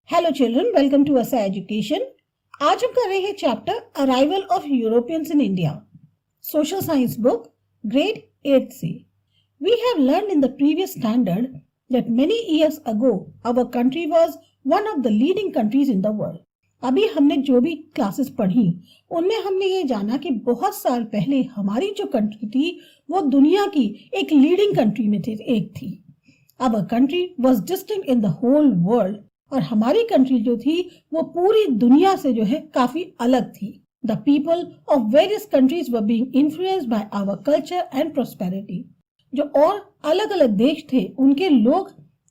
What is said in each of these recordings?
Hello children, welcome to Asa education. आज हम कर रहे हैं chapter arrival of Europeans in India, social science book, grade 8 से। We have learned in the previous standard that many years ago our country was one of the leading countries in the world. अभी हमने जो भी classes पढ़ी उनमें हमने ये जाना कि बहुत साल पहले हमारी जो कंट्री थी वो दुनिया की एक लीडिंग कंट्री में एक थी। Our country was distinct in the whole world, और हमारी कंट्री जो थी वो पूरी दुनिया से जो है काफी अलग थी। The people of various countries were being influenced by our culture and prosperity. जो और अलग अलग देश थे उनके लोग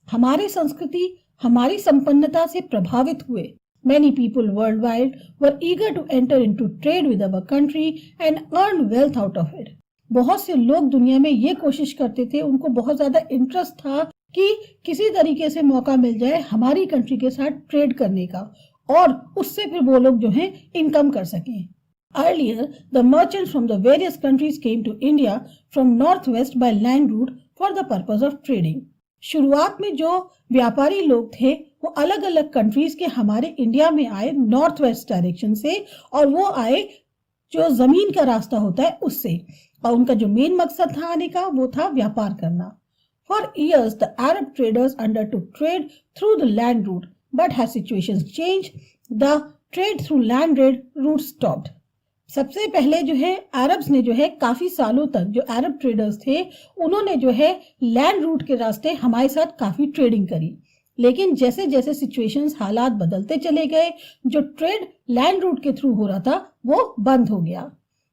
हमारी संस्कृति, हमारी संपन्नता से प्रभावित हुए। Many people worldwide were eager to enter into trade with our country and earn wealth out of it. बहुत से लोग दुनिया में ये कोशिश करते थे, उनको बहुत ज्यादा इंटरेस्ट था कि किसी तरीके से मौका मिल जाए हमारी कंट्री के साथ ट्रेड करने का और उससे फिर वो लोग जो है इनकम कर सकें। Earlier, the merchants from the various countries came to India from northwest by land route for the purpose of trading. शुरुआत में जो व्यापारी लोग थे वो अलग अलग कंट्रीज के हमारे इंडिया में आए नॉर्थ वेस्ट डायरेक्शन से, और वो आए जो जमीन का रास्ता होता है उससे, और उनका जो मेन मकसद था आने का वो था व्यापार करना। For years, the Arab traders undertook trade through the land route, but as situations changed, the trade through land route stopped. सबसे पहले जो है अरब्स ने जो है काफी सालों तक जो अरब ट्रेडर्स थे उन्होंने जो है लैंड रूट के रास्ते हमारे साथ काफी ट्रेडिंग करी, लेकिन जैसे जैसे सिचुएशंस हालात बदलते चले गए जो ट्रेड लैंड रूट के थ्रू हो रहा था वो बंद हो गया।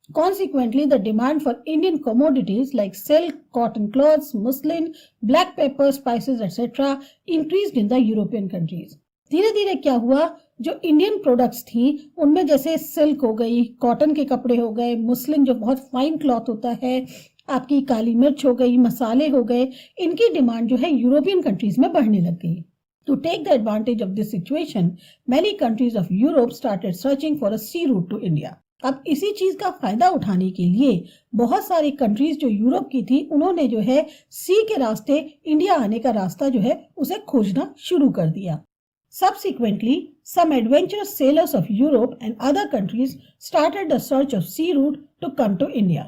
Consequently, the demand for Indian commodities like silk, cotton cloths, muslin, black pepper, spices, etc. increased in the European countries. धीरे धीरे क्या हुआ, जो इंडियन प्रोडक्ट्स थी उनमें जैसे सिल्क हो गई, कॉटन के कपड़े हो गए, मुस्लिन जो बहुत फाइन क्लॉथ होता है, आपकी काली मिर्च हो गई, मसाले हो गए, इनकी डिमांड जो है यूरोपियन कंट्रीज में बढ़ने लग गई। To take the advantage of this situation, many countries of Europe started searching for a sea route to India. अब इसी चीज का फायदा उठाने के लिए बहुत सारी कंट्रीज जो यूरोप की थी उन्होंने जो है सी के रास्ते इंडिया आने का रास्ता जो है उसे खोजना शुरू कर दिया। Subsequently, some adventurous sailors of Europe and other countries started the search of sea route to come to India.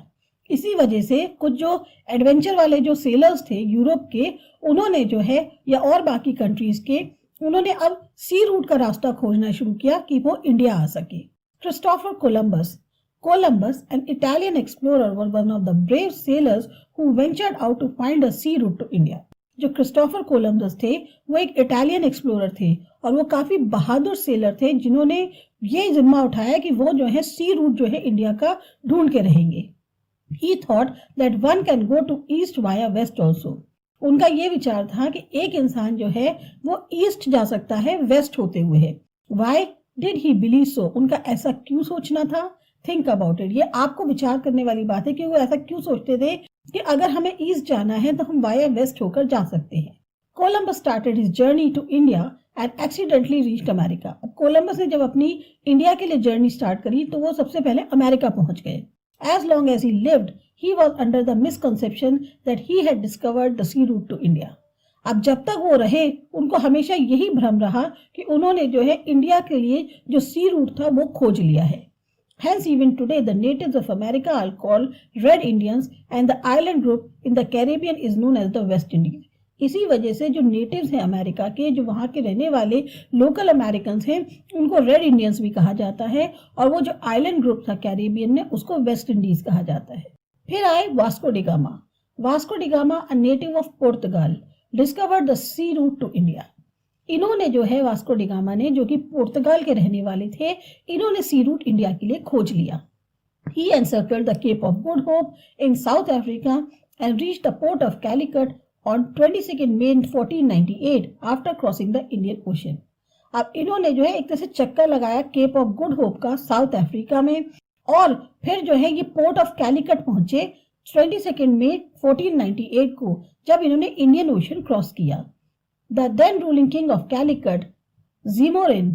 इसी वजह से कुछ जो एडवेंचर वाले जो सेलर्स थे यूरोप के उन्होंने जो है या और बाकी कंट्रीज के उन्होंने अब सी रूट का रास्ता खोजना शुरू किया कि वो इंडिया आ सके। Christopher Columbus, an Italian explorer, was one of the brave sailors who ventured out to find a sea route to India. जो क्रिस्टोफर कोलंबस थे वो एक इटालियन एक्सप्लोरर थे और वो काफी बहादुर सेलर थे जिन्होंने ये जिम्मा उठाया कि वो जो है सी रूट जो है इंडिया का ढूंढ के रहेंगे। He thought that one can go to east via west also. उनका ये विचार था कि एक इंसान जो है वो ईस्ट जा सकता है वेस्ट होते हुए है। Why did he believe so? उनका ऐसा क्यों सोचना था? Think about it. ये आपको विचार करने वाली बात है कि वो ऐसा क्यों सोचते थे कि अगर हमें ईस्ट जाना है तो हम वाया वेस्ट होकर जा सकते हैं। Columbus started his journey to India and accidentally reached America. अब कोलंबस ने जब अपनी इंडिया के लिए जर्नी स्टार्ट करी तो वो सबसे पहले अमेरिका पहुंच गए। As long as he lived, he was under the misconception that he had discovered the sea route to India. अब जब तक वो रहे उनको हमेशा यही भ्रम रहा कि उन्होंने जो है इंडिया के लिए जो सी रूट था वो खोज लिया है। Hence even today the natives of America are called Red Indians and the island group in the Caribbean is known as the West Indies. इसी वजह से जो नेटिव्स हैं अमेरिका के, जो वहाँ के रहने वाले लोकल अमेरिकन हैं, उनको रेड इंडियंस भी कहा जाता है, और वो जो आइलैंड ग्रुप था कैरिबियन में उसको वेस्ट इंडीज कहा जाता है। फिर आए Vasco da Gama. Vasco da Gama, a native of Portugal, discovered the sea route to India. इन्होंने जो है वास्को डिगामा ने, जो कि पुर्तगाल के रहने वाले थे, इन्होंने सी रूट इंडिया के लिए खोज लिया। He encircled the Cape of Good Hope in South Africa and reached the port of Calicut on 22nd May 1498 after crossing the Indian Ocean. अब इन्होंने जो है एक तरह से चक्कर लगाया केप ऑफ गुड होप का साउथ अफ्रीका में, और फिर जो है ये पोर्ट ऑफ कैलिकट पहुंचे 22 मई 1498 को, जब इन्होंने इंडियन ओशन क्रॉस किया। The then ruling king of Calicut, Zimorin,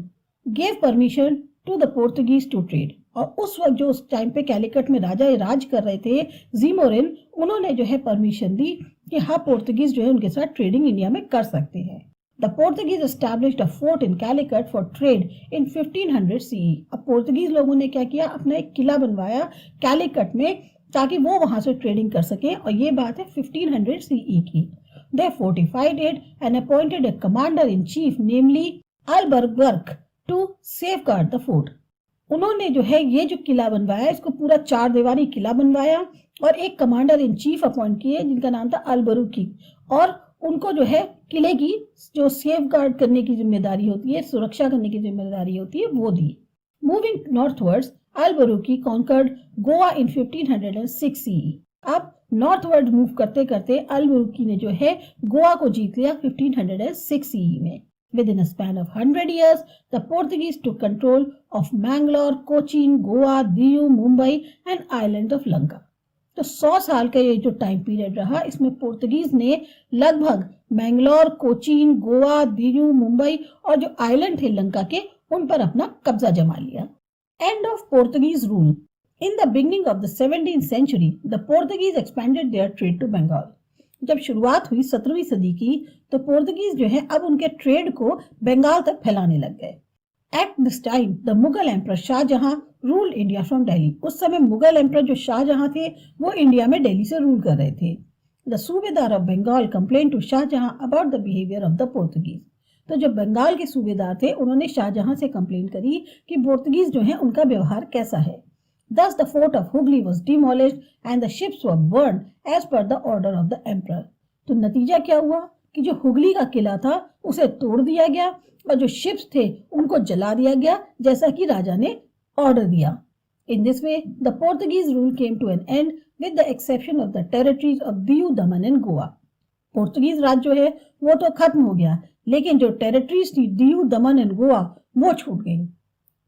gave permission to the Portuguese to trade. और उस वक्त जो उस टाइम पे कैलिकट में राजा राज कर रहे थे ज़ीमोरिन, उन्होंने जो है परमिशन दी कि हाँ पोर्तुगीज जो है उनके साथ ट्रेडिंग इंडिया में कर सकते हैं। The Portuguese established a fort in Calicut for trade in 1500 CE. अब पोर्तुगीज लोगों ने क्या किया, अपना एक किला बनवाया कैलिकट में ताकि वो वहां से ट्रेडिंग कर सके, और ये बात है 1500 CE की. They fortified it and appointed a commander in chief, namely Albuquerque, to safeguard the fort. उन्होंने जो है ये जो किला बनवाया, इसको पूरा 4 दीवारी किला बनवाया और एक कमांडर इन चीफ अपॉइंट किए जिनका नाम था अल्बुकर्क, और उनको जो है किले की जो सेफ गार्ड करने की जिम्मेदारी होती है, सुरक्षा करने की जिम्मेदारी होती है, वो दी. Moving northwards, Albuquerque conquered Goa in 1506 CE. अब नॉर्थवर्ड मूव करते करते अल्बुकर्क ने जो है गोवा को जीत लिया 1506 CE में. Within a span of 100 years, the Portuguese took control of Mangalore, Cochin, Goa, Diu, Mumbai and island of Lanka. तो 100 साल का ये जो टाइम पीरियड रहा, इसमें पोर्तुगीज ने लगभग मैंगलोर, कोचीन, गोवा, दीयू, मुंबई और जो आइलैंड थे लंका के, उन पर अपना कब्जा जमा लिया. End of Portuguese rule. In the beginning of the 17th century, the Portuguese expanded their trade to Bengal. जब शुरुआत हुई 17वीं सदी की, तो पोर्तुगीज जो है अब उनके ट्रेड को बंगाल तक फैलाने लग गए. At this time, the Mughal Emperor Shahjahan ruled India from Delhi. उस समय मुगल एम्परर जो शाहजहां थे, वो इंडिया में दिल्ली से रूल कर रहे थे. The सूबेदार of Bengal complained to Shahjahan about the behavior of the Portuguese. तो जो बंगाल के सूबेदार थे, उन्होंने शाहजहां से कंप्लेंट करी कि पोर्तुगीज जो है उनका व्यवहार कैसा है. Thus the fort of Hooghly was demolished and the ships were burned as per the order of the emperor. तो नतीजा क्या हुआ कि जो हुगली का किला था उसे तोड़ दिया गया और जो शिप्स थे उनको जला दिया गया, जैसा कि राजा ने ऑर्डर दिया. In this way, the Portuguese rule came to an end with the exception of the territories of Diu, Daman and Goa. Portuguese राज जो है वो तो खत्म हो गया, लेकिन जो टेरिटरीज थी दियू, दमन एंड गोवा, वो छूट गई.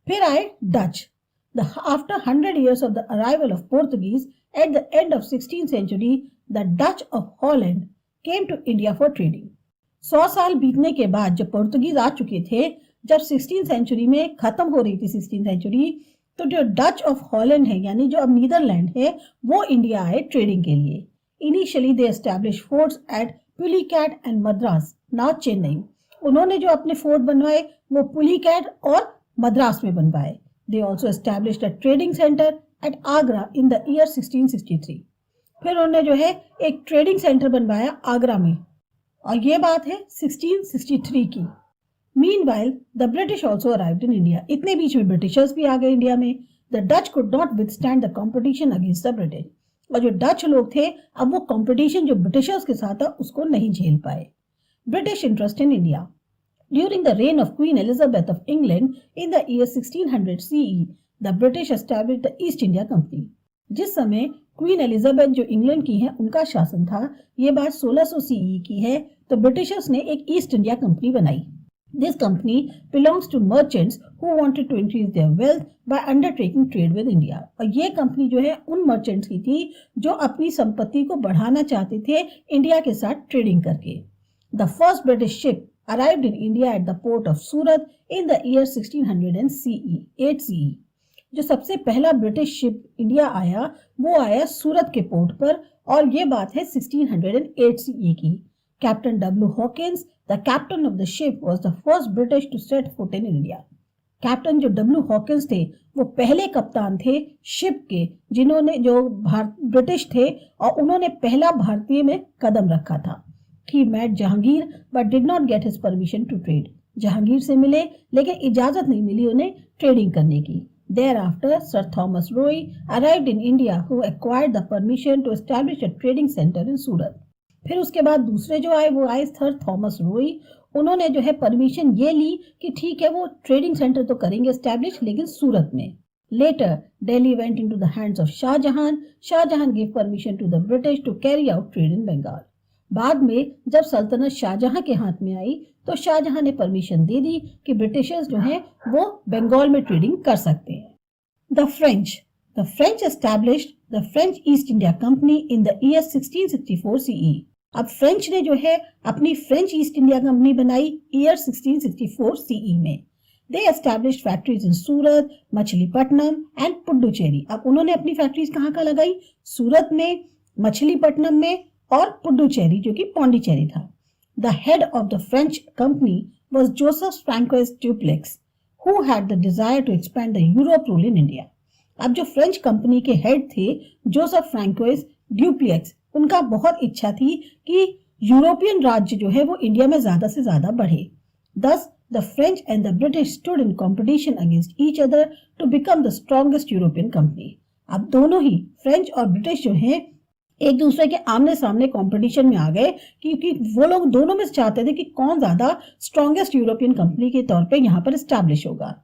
फिर आए Dutch. After 100 years of the arrival of Portuguese, at the end of 16th century, the Dutch of Holland came to India for trading. 100 साल बीतने के बाद जब पोर्तुगीज आ चुके थे, जब 16th सेंचुरी में खत्म हो रही थी 16th सेंचुरी, तो जो डच ऑफ हॉलैंड है, यानी जो अब नीदरलैंड है, वो इंडिया आए ट्रेडिंग के लिए. Initially they establish forts at Pulicat and Madras, now Chennai. उन्होंने जो अपने फोर्ट बनवाए वो पुलिकैट और मद्रास में बनवाए. They also established a trading center at Agra in the year 1663. फिर उन्होंने जो है एक ट्रेडिंग सेंटर बनवाया आगरा में, और ये बात है 1663 की. Meanwhile, the British also arrived in India. इतने बीच में ब्रिटिशर्स भी आ गए इंडिया में. The Dutch could not withstand the competition against the British. और जो डच लोग थे, अब वो कंपटीशन जो ब्रिटिशर्स के साथ था उसको नहीं झेल पाए. British interest in India. During the reign of Queen Elizabeth of England in the year 1600 CE, the British established the East India Company. जिस समय क्वीन एलिजाबेथ जो इंग्लैंड की है उनका शासन था, ये बात 1600 CE की है, तो ब्रिटिशर्स ने एक ईस्ट इंडिया कंपनी बनाई. This company belongs to merchants who wanted to increase their wealth by undertaking trade with India. और ये कंपनी जो है उन मर्चेंट्स की थी जो अपनी संपत्ति को बढ़ाना चाहते थे इंडिया के साथ ट्रेडिंग करके. The first British ship arrived in India at the port of Surat in the year 1608 CE. जो सबसे पहला ब्रिटिश शिप इंडिया आया वो आया सूरत के पोर्ट पर, और ये बात है 1608 CE की. Captain W. Hawkins, the captain of the ship, was the first British to set foot in India. Captain जो W. Hawkins थे वो पहले कप्तान थे शिप के, जिन्होंने जो ब्रिटिश थे और उन्होंने पहला भारतीय में कदम रखा था. He met Jahangir but did not get his permission to trade. Jahangir से मिले लेकिन इजाजत नहीं मिली उन्हें ट्रेडिंग करने की. Thereafter, Sir Thomas Roe arrived in India, who acquired the permission to establish a trading center in Surat. फिर उसके बाद दूसरे जो आए वो आए सर थॉमस रोई. उन्होंने जो है परमिशन ये ली कि ठीक है वो ट्रेडिंग सेंटर तो करेंगे एस्टैब्लिश, लेकिन सूरत में. Later, Delhi went into the hands of Shah Jahan. Shah Jahan gave permission to the British to carry out trade in Bengal. बाद में जब सल्तनत शाहजहां के हाथ में आई तो शाहजहां ने परमिशन दे दी कि ब्रिटिशर्स जो हैं वो बंगाल में ट्रेडिंग कर सकते हैं. The French established the French East India company in the year 1664 CE. अब फ्रेंच ने जो है अपनी फ्रेंच ईस्ट इंडिया कंपनी बनाई ईयर 1664 CE में. They established factories in Surat, Machilipatnam and Puducherry. अब उन्होंने अपनी फैक्ट्रीज कहाँ का लगाई? सूरत में, मछलीपट्टनम में और पुडुचेरी जो कि पौंडीचेरी था. The head of the French company was Joseph Francois Dupleix, who had the desire to expand the Europe rule in India. अब जो फ्रेंच कंपनी के हेड थे जोसेफ फ्रैंकोइस ड्यूप्लेक्स, उनका बहुत इच्छा थी कि यूरोपियन राज्य जो है वो इंडिया में ज्यादा से ज्यादा बढ़े. Thus, the French and the British stood in competition against each other to become the strongest European company. अब दोनों ही फ्रेंच और ब्रिटिश जो हैं एक दूसरे के आमने सामने कंपटीशन में आ गए क्योंकि वो लोग दोनों में चाहते थे कि कौन ज्यादा स्ट्रॉन्गेस्ट यूरोपियन कंपनी के तौर पे यहाँ पर एस्टैब्लिश होगा.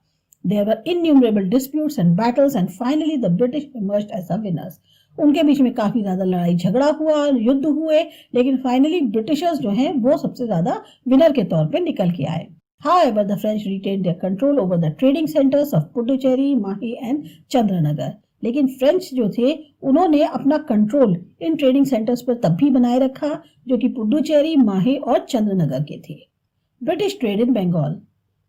There were innumerable disputes and battles and finally the British emerged as the winners. उनके बीच में काफी ज्यादा लड़ाई झगड़ा हुआ, युद्ध हुए, लेकिन फाइनली ब्रिटिशर्स जो हैं वो सबसे ज्यादा विनर के तौर पे निकल के आए. However, the French retained their control over the trading centers of Puducherry, Mahe and Chandranagar. लेकिन फ्रेंच जो थे उन्होंने अपना कंट्रोल इन ट्रेडिंग सेंटर्स पर तब भी बनाए रखा जो कि पुडुचेरी, माहे और चंद्रनगर के थे. British trade in Bengal.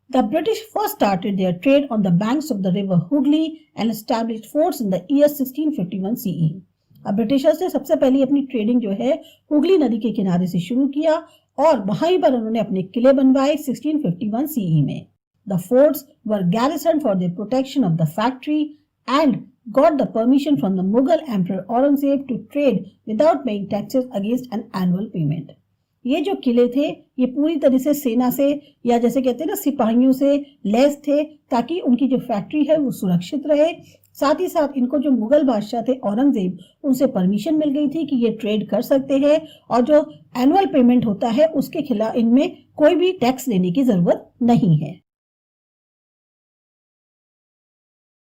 The British first started their trade on the banks of the river Hooghly and established forts in the year 1651 CE. अब ब्रिटिशर्स ने सबसे पहले अपनी ट्रेडिंग जो है हुगली नदी के किनारे से शुरू किया और वहीं पर उन्होंने अपने किले बनवाए 1651 CE में. The forts were garrisoned for their protection of the factory and got the permission from the Mughal Emperor Aurangzeb to trade without paying taxes against an annual payment. ये जो किले थे ये पूरी तरह से सेना से या जैसे कहते हैं ना सिपाहियों से लैस थे ताकि उनकी जो फैक्ट्री है वो सुरक्षित रहे. साथ ही साथ इनको जो मुगल बादशाह थे औरंगजेब उनसे परमिशन मिल गई थी कि ये ट्रेड कर सकते हैं और जो एनुअल पेमेंट होता है उसके खिलाफ इनमें कोई भी टैक्स देने की जरूरत नहीं है.